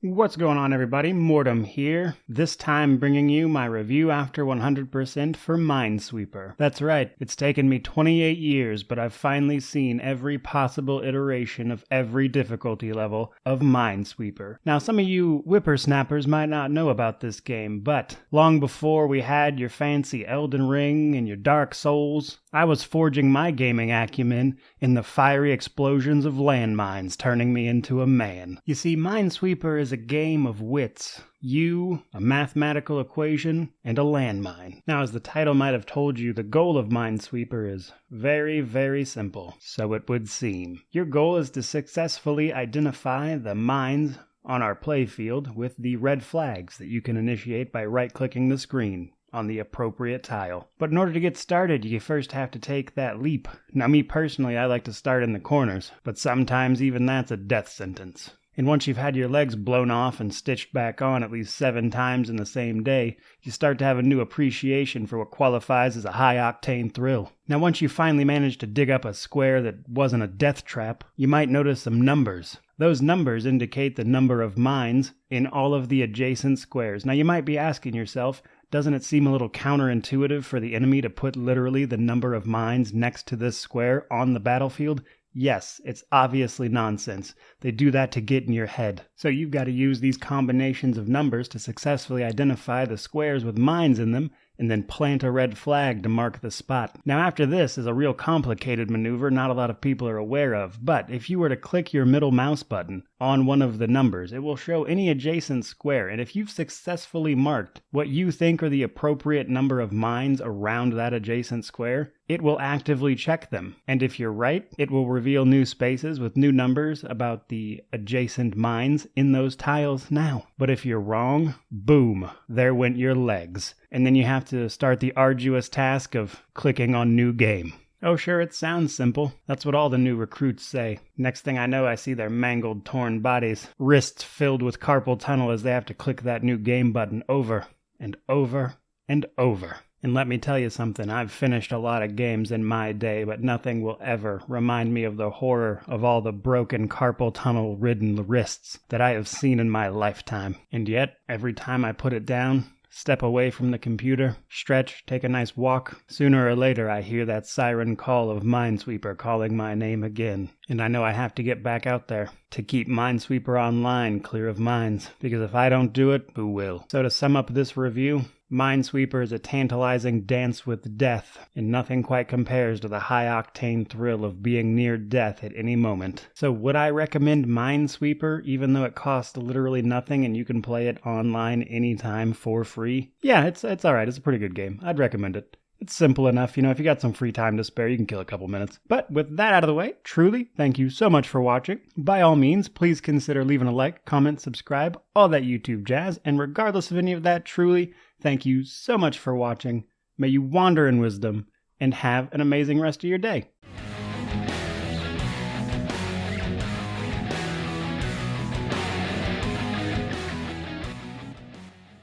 What's going on, everybody? Mortem here, this time bringing you my review after 100% for Minesweeper. That's right, it's taken me 28 years, but I've finally seen every possible iteration of every difficulty level of Minesweeper. Now, some of you whippersnappers might not know about this game, but long before we had your fancy Elden Ring and your Dark Souls, I was forging my gaming acumen in the fiery explosions of landmines, turning me into a man. You see, Minesweeper is a game of wits. You, a mathematical equation, and a landmine. Now, as the title might have told you, the goal of Minesweeper is very, very simple. So it would seem. Your goal is to successfully identify the mines on our playfield with the red flags that you can initiate by right-clicking the screen on the appropriate tile. But in order to get started, you first have to take that leap. Now, me personally, I like to start in the corners, but sometimes even that's a death sentence. And once you've had your legs blown off and stitched back on at least 7 times in the same day, you start to have a new appreciation for what qualifies as a high-octane thrill. Now, once you finally manage to dig up a square that wasn't a death trap, you might notice some numbers. Those numbers indicate the number of mines in all of the adjacent squares. Now, you might be asking yourself, doesn't it seem a little counterintuitive for the enemy to put literally the number of mines next to this square on the battlefield? Yes, it's obviously nonsense. They do that to get in your head. So you've got to use these combinations of numbers to successfully identify the squares with mines in them, and then plant a red flag to mark the spot. Now, after this is a real complicated maneuver not a lot of people are aware of, but if you were to click your middle mouse button on one of the numbers, it will show any adjacent square, and if you've successfully marked what you think are the appropriate number of mines around that adjacent square, it will actively check them. And if you're right, it will reveal new spaces with new numbers about the adjacent mines in those tiles now. But if you're wrong, boom, there went your legs. And then you have to start the arduous task of clicking on New Game. Oh sure, it sounds simple. That's what all the new recruits say. Next thing I know, I see their mangled, torn bodies, wrists filled with carpal tunnel as they have to click that New Game button over and over and over. And let me tell you something, I've finished a lot of games in my day, but nothing will ever remind me of the horror of all the broken carpal tunnel-ridden wrists that I have seen in my lifetime. And yet, every time I put it down, step away from the computer, stretch, take a nice walk, sooner or later I hear that siren call of Minesweeper calling my name again. And I know I have to get back out there to keep Minesweeper online clear of mines, because if I don't do it, who will? So to sum up this review, Minesweeper is a tantalizing dance with death, and nothing quite compares to the high-octane thrill of being near death at any moment. So would I recommend Minesweeper, even though it costs literally nothing and you can play it online anytime for free? Yeah, it's alright, it's a pretty good game. I'd recommend it. It's simple enough, if you got some free time to spare, you can kill a couple minutes. But with that out of the way, truly, thank you so much for watching. By all means, please consider leaving a like, comment, subscribe, all that YouTube jazz, and regardless of any of that, truly, thank you so much for watching. May you wander in wisdom, and have an amazing rest of your day.